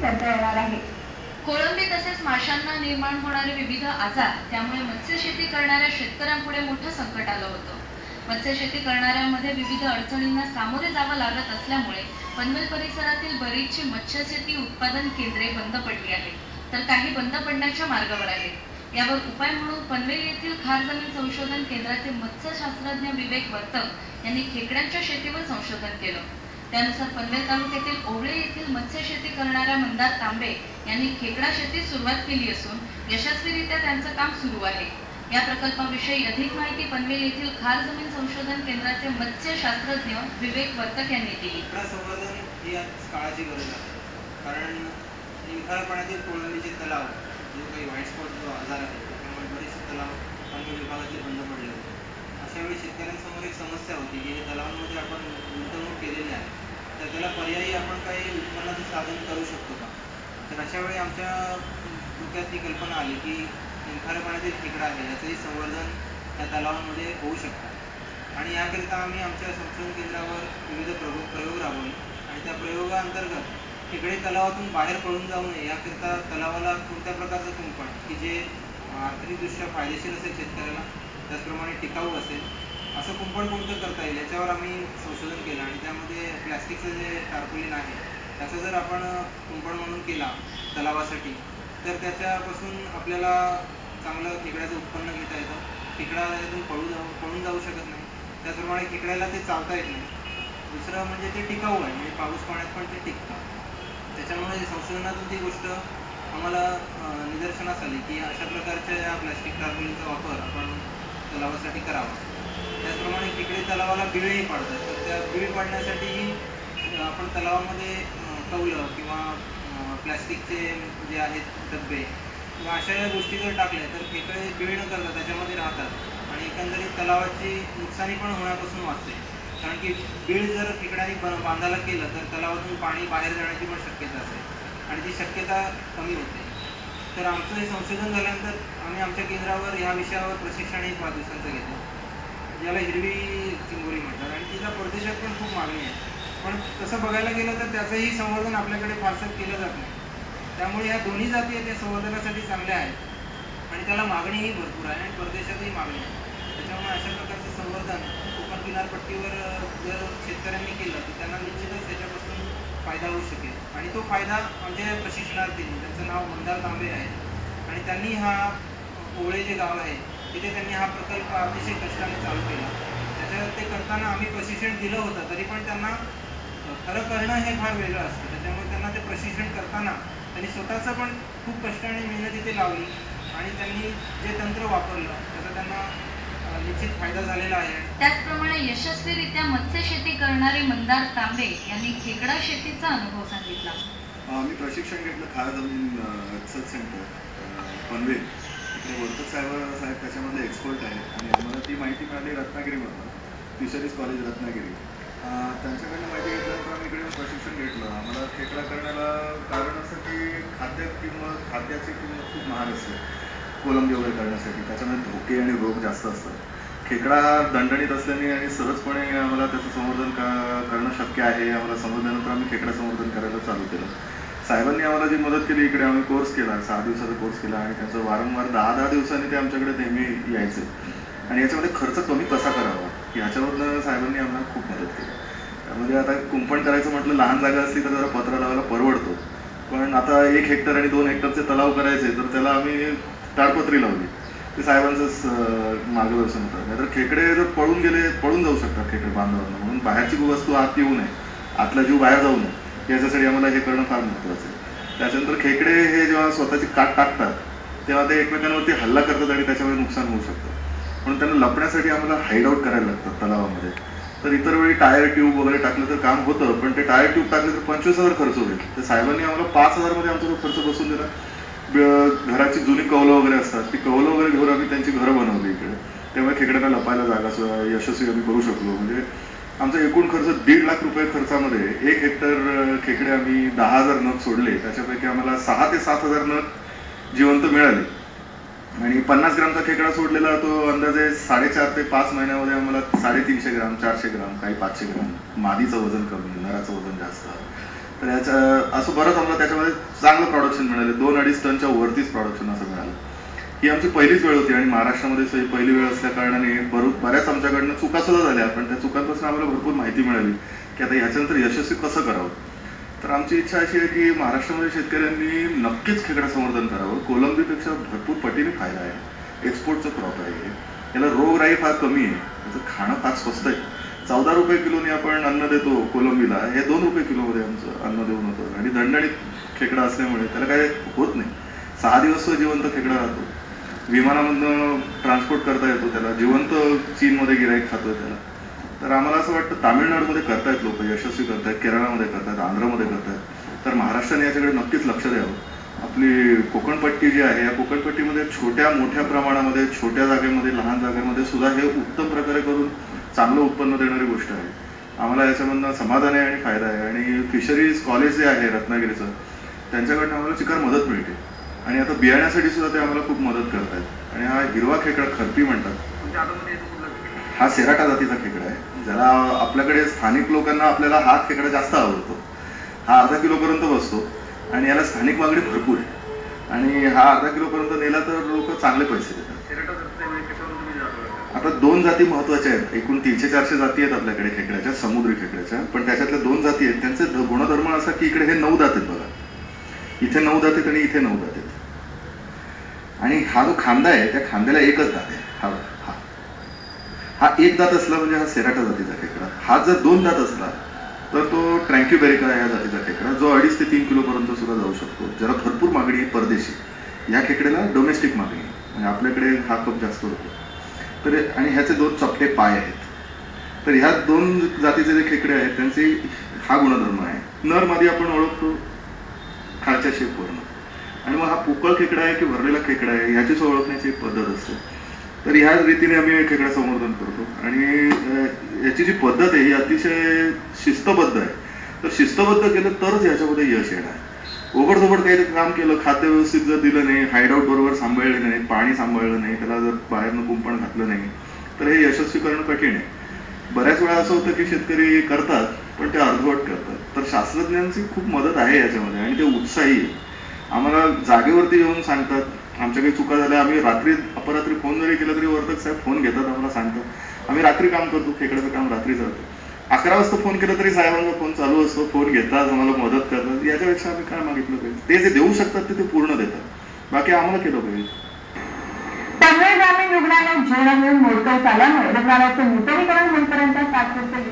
करता येणार आहे। कोळंबी तसेच माशांना निर्माण होणारे विविध आजार, त्यामुळे मत्स्यशेती करणाऱ्या शेतकऱ्यांपुढे मोठं संकट आलं होतं। मत्स्यशेती करणाऱ्यांमध्ये विविध अडचणींना सामोरे जावं लागत असल्यामुळे पनवेल परिसरातील बरीचशी मत्स्यशेती उत्पादन केंद्रे बंद पडली आहेत, तर काही बंद पडण्याच्या मार्गावर आहेत। यावर उपाय म्हणून पनवेल येथील खार जमीन संशोधन केंद्राचे मत्स्यशास्त्रज्ञ विवेक वर्तक यांनी खेकड्यांच्या शेतीवर संशोधन केलं। त्यानुसार पनवेल तालुक्यातील ओवळे येथील मत्स्यशेती करणाऱ्या मंदार तांबे यांनी खेकडा शेतीस सुरुवात केली असून यशस्वीरित्या त्यांचं काम सुरू आहे। या प्रकल्पाविषयी अधिक माहिती पनवेल येथील खार जमीन संशोधन केंद्राचे मत्स्यशास्त्रज्ञ विवेक वर्तक यांनी दिली। संवर्धन ही काळाची गरज आहे, कारण निखार पाण्यातील कोळंबीचे तलाव जो काही व्हाईट स्पॉट जो आजार आहे त्यामुळे बरेचसे तलाव पनवेल विभागातले बंद पडले होते। अशावेळी शेतकऱ्यांसमोर एक समस्या होती की हे तलावांमध्ये आपण गुंतवणूक केलेली आहे, तर त्याला पर्यायी आपण काही उत्पन्नाचं साधन करू शकतो का। तर अशावेळी आमच्या डोक्यात ही कल्पना आली की निखार पाण्यातील खेकडा आहे याचंही संवर्धन त्या तलावांमध्ये होऊ शकतं। आणि याकरिता आम्ही आमच्या संशोधन केंद्रावर विविध प्रयोग राबवले आणि त्या प्रयोगाअंतर्गत खेकडे तलावातून बाहेर पडून जाऊ नये याकरिता तलावाला कोणत्या प्रकारचं कुंपण की जे आर्थिकदृष्ट्या फायदेशीर असेल शेतकऱ्याला, त्याचप्रमाणे टिकाऊ असेल, असं कुंपण कोणतं करता येईल याच्यावर आम्ही संशोधन केलं। आणि त्यामध्ये प्लॅस्टिकचं जे टार्पोलिन आहे त्याचा जर आपण कुंपण म्हणून केला तलावासाठी, तर त्याच्यापासून आपल्याला चांगलं खेकड्याचं उत्पन्न घेता येतं। खेकडा त्यातून पळून जाऊ शकत नाही, त्याचप्रमाणे खेकड्याला ते चावता येत नाही। दुसरं म्हणजे ते टिकाऊ आहे, म्हणजे पाऊस पाण्यात पण ते टिकतं। त्याच्यामुळे संशोधनातून ती गोष्ट आम्हाला निदर्शनास आली की अशा प्रकारच्या या प्लॅस्टिक टार्पोलिनचा वापर आपण तलावासाठी करावा। त्याचप्रमाणे खेकडे तलावाला बिळही पाडतात, तर त्या बिळ पाडण्यासाठी आपण तलावामध्ये कौलं किंवा प्लॅस्टिकचे जे आहेत डब्बे किंवा अशा या गोष्टी जर टाकल्या तर खेकडे बिळ न करता त्याच्यामध्ये राहतात आणि एकंदरीत तलावाची नुकसानी पण होण्यापासून वाचते। कारण की बिळ जर खेकड्याने बांधायला केलं तर तलावातून पाणी बाहेर जाण्याची पण शक्यता असते आणि ती शक्यता कमी होते। तर आमचं हे संशोधन झाल्यानंतर आम्ही आमच्या केंद्रावर ह्या विषयावर प्रशिक्षण 5 दिवसांचं घेतलं, ज्याला हिरवी चिंबोरी म्हणतात, आणि तिला परदेशात पण खूप मागणी आहे। पण तसं बघायला गेलं तर त्याचंही संवर्धन आपल्याकडे फारसं केलं जात नाही। त्यामुळे या दोन्ही जाती आहेत त्या संवर्धनासाठी चांगल्या आहेत आणि त्याला मागणीही भरपूर आहे आणि परदेशातही मागणी आहे। त्याच्यामुळे अशा प्रकारचं संवर्धन कोकण किनारपट्टीवर जर शेतकऱ्यांनी केलं तर त्यांना निश्चितच त्याच्यापासून फायदा होऊ शकेल। आणि तो फायदा आमच्या प्रशिक्षणार्थींनी, त्यांचं नाव मंदार तांबे आहे, आणि त्यांनी हा ओवळे जे गाव आहे तिथे त्यांनी हा प्रकल्प अतिशय कष्टाने चालू केला। त्याच्यात ते करताना आम्ही प्रशिक्षण दिलं होतं, तरी पण त्यांना खरं करणं हे फार वेगळं असतं। त्याच्यामुळे त्यांना ते प्रशिक्षण करताना त्यांनी स्वतःचं पण खूप कष्टाने मेहनत इथे लावली आणि त्यांनी जे तंत्र वापरलं त्याचा त्यांना निश्चित फायदा झालेला आहे। त्याचप्रमाणे यशस्वीरित्या मत्स्यशेती करणारे मंदार तांबे यांनी खेकडा शेतीचा अनुभव सांगितला। मी प्रशिक्षण घेतलं खार जमीन रिसर्च सेंटर पनवेल, तिकडे वर्तक साहेब त्याच्यामध्ये एक्सपर्ट आहेत आणि आम्हाला ती माहिती मिळाली रत्नागिरीमधून, फिशरीज कॉलेज रत्नागिरी। त्यांच्याकडनं माहिती घेतल्यानंतर आम्ही इकडे प्रशिक्षण घेतलं। आम्हाला खेकडा करण्याला कारण असं की खाद्याची किंमत खूप महाग असते कोलंबी वगैरे करण्यासाठी, त्याच्यामध्ये धोके आणि रोग जास्त असतात। खेकडा दणदणीत असल्याने आणि सहजपणे आम्हाला त्याचं संवर्धन करणं शक्य आहे। आम्हाला समजल्यानंतर आम्ही खेकडा संवर्धन करायला चालू केलं। साहेबांनी आम्हाला जी मदत केली, इकडे आम्ही कोर्स केला, 6 दिवसाचा कोर्स केला आणि त्याचं वारंवार 10-10 दिवसांनी ते आमच्याकडे नेहमी यायचे। आणि याच्यामध्ये खर्च कमी कसा करावा ह्याच्यावरनं साहेबांनी आम्हाला खूप मदत केली। त्यामध्ये आता कुंपण करायचं म्हटलं, लहान जागा असली तर जरा पत्रा लावायला परवडतो, पण आता 1 हेक्टर आणि 2 हेक्टरचे तलाव करायचे तर त्याला आम्ही ताडपत्री लावली। ते साहेबांचंच मार्गदर्शन होतं। नाहीतर खेकडे जर पळून जाऊ शकतात खेकडे बांधावरनं, म्हणून बाहेरची वस्तू आत येऊ नये, आतला जीव बाहेर जाऊ नये, याच्यासाठी आम्हाला हे करणं फार महत्त्वाचं आहे। त्याच्यानंतर खेकडे हे जेव्हा स्वतःची काट टाकतात तेव्हा ते एकमेकांवरती हल्ला करतात आणि त्याच्यामुळे नुकसान होऊ शकतं, म्हणून त्यांना लपण्यासाठी आम्हाला हाईड आउट करायला लागतं तलावामध्ये। तर इतर वेळी टायर ट्यूब वगैरे टाकलं तर काम होतं, पण ते टायर ट्यूब टाकले तर 25,000 खर्च होईल। तर साहेबांनी आम्हाला 5,000 मध्ये आमचा तो खर्च बसून दिला। घराची जुनी कौलं वगैरे असतात, ती कौलं वगैरे घेऊन आम्ही त्यांची घरं बनवली इकडे, त्यामुळे खेकड्यांना लपायला जागा यशस्वी आम्ही करू शकलो। म्हणजे आमचा एकूण खर्च 1.5 लाख रुपये खर्चामध्ये 1 हेक्टर खेकडे आम्ही 10,000 नग सोडले, त्याच्यापैकी आम्हाला 6,000 ते 7,000 नग जिवंत मिळाले आणि 50 ग्रामचा खेकडा सोडलेला तो अंदाजे 4.5 ते 5 महिन्यामध्ये आम्हाला 350 ग्राम, 400 ग्राम, काही 500 ग्राम, मादीचं वजन कमी, नराचं वजन जास्त, तर याच्या असं बरंच आम्हाला त्याच्यामध्ये चांगलं प्रोडक्शन मिळालं. 2-2.5 टनच्या वरतीच प्रोडक्शन असं मिळालं. ही आमची पहिलीच वेळ होती आणि महाराष्ट्रामध्ये ही पहिली वेळ असल्या कारणाने बऱ्याच आमच्याकडनं चुका सुद्धा झाल्या, पण त्या चुकांपासून आम्हाला भरपूर माहिती मिळाली की आता याच्यानंतर यशस्वी कसं करावं. तर आमची इच्छा अशी आहे की महाराष्ट्रामध्ये शेतकऱ्यांनी नक्कीच खेकडा संवर्धन करावं. कोलंबीपेक्षा भरपूर पटीने फायदा आहे. एक्सपोर्टचं क्रॉप आहे. याला रोगराई फार कमी आहे. त्याचं खाणं फार स्वस्त आहे. 14 रुपये किलोने आपण अन्न देतो कोलंबीला, हे 2 रुपये किलोमध्ये आमचं अन्न देऊन होतं. आणि दणदणीत खेकडा असल्यामुळे त्याला काय होत नाही. 6 दिवस तो जिवंत खेकडा राहतो. विमानामधनं ट्रान्सपोर्ट करता येतो त्याला. जिवंत चीनमध्ये गिराईक खातोय त्याला. तर आम्हाला असं वाटतं तामिळनाडूमध्ये करतायत लोक, यशस्वी करतायत, केरळामध्ये करतायत, आंध्रमध्ये करतायत. तर महाराष्ट्राने याच्याकडे नक्कीच लक्ष द्यावं. आपली कोकणपट्टी जी आहे, या कोकणपट्टीमध्ये छोट्या मोठ्या प्रमाणामध्ये, छोट्या जागेमध्ये, लहान जागेमध्ये सुद्धा हे उत्तम प्रकारे करून चांगलं उत्पन्न देणारी गोष्ट आहे. आम्हाला याच्यामधनं समाधान आहे आणि फायदा आहे. आणि फिशरीज कॉलेज जे आहे रत्नागिरीचं, त्यांच्याकडनं आम्हाला चिकार मदत मिळते. आणि आता बियाण्यासाठी सुद्धा ते आम्हाला खूप मदत करतायत. आणि हा हिरवा खेकडा खरपी म्हणतात, हा सेराटा जातीचा खेकडा आहे, ज्याला आपल्याकडे स्थानिक लोकांना आपल्याला हा खेकडा जास्त आवडतो. हा अर्धा किलोपर्यंत बसतो आणि याला स्थानिक मागणी भरपूर आहे. आणि हा अर्धा किलोपर्यंत नेला तर लोक चांगले पैसे देतात. आता 2 जाती महत्वाच्या आहेत. एकूण 300-400 जाती आहेत आपल्याकडे खेकड्याच्या, समुद्री खेकड्याच्या. पण त्याच्यातल्या 2 जाती आहेत, त्यांचे गुणधर्म असा की इकडे हे 9 दात आहेत बघा. इथे 9 दात आहेत आणि इथे 9 दात आहेत. आणि हा जो खांदा आहे, त्या खांद्याला एकच दात आहे. हा 1 दात असला म्हणजे हा सेराटा जातीचा खेकडा. हा जर 2 दात असला तर तो ट्रँक्युबेरिका या जातीचा खेकडा, जो 2.5 ते 3 किलोपर्यंत सुद्धा जाऊ शकतो. ज्याला भरपूर मागणी आहे परदेशी. या खेकड्याला डोमेस्टिक मागणी आहे, म्हणजे आपल्याकडे हा खूप जास्त होतो. तर आणि ह्याचे 2 चपटे पाय आहेत. तर ह्या 2 जातीचे जे खेकडे आहेत त्यांचे हा गुणधर्म आहे. नर मादी आपण ओळखतो खालच्या शेपवरनं. आणि मग हा पोकळ खेकडा आहे की भरलेला खेकडा आहे ह्याचीच ओळखण्याची एक पद्धत असते. तर ह्या रीतीने आम्ही खेकडा संवर्धन करतो. आणि याची जी पद्धत आहे ही अतिशय शिस्तबद्ध आहे. तर शिस्तबद्ध केलं तरच याच्यामध्ये यश येणार. ओबडधोबड काही काम केलं, खाद्य व्यवस्थित जर दिलं नाही, हायडआउट बरोबर सांभाळले नाही, पाणी सांभाळलं नाही, त्याला जर बाहेरनं कुंपण घातलं नाही, तर हे यशस्वी करणं कठीण आहे. बऱ्याच वेळा असं होतं की शेतकरी करतात पण ते अर्धवट करतात. तर शास्त्रज्ञांची खूप मदत आहे याच्यामध्ये आणि ते उत्साही आहे. आम्हाला जागेवरती येऊन सांगतात आमच्या काही चुका झाल्या. आम्ही रात्री अपरात्री फोन जरी केला तरी वर्तक साहेब फोन घेतात, आम्हाला सांगतात. आम्ही रात्री काम करतो, खेकड्याचं काम रात्री जातो. 11 वाजता फोन केला तरी साहेबांचा फोन चालू असतो, फोन घेतात, आम्हाला मदत करतात. याच्यापेक्षा आम्ही काय मागितलं पाहिजे. ते जे देऊ शकतात ते पूर्ण देतात, बाकी आम्हाला केलं पाहिजे. पनवेल ग्रामीण रुग्णालय जीर्ण होऊन मोडकळीस आल्यामुळे रुग्णालयाचं नूतनीकरण होईपर्यंत तात्पुरते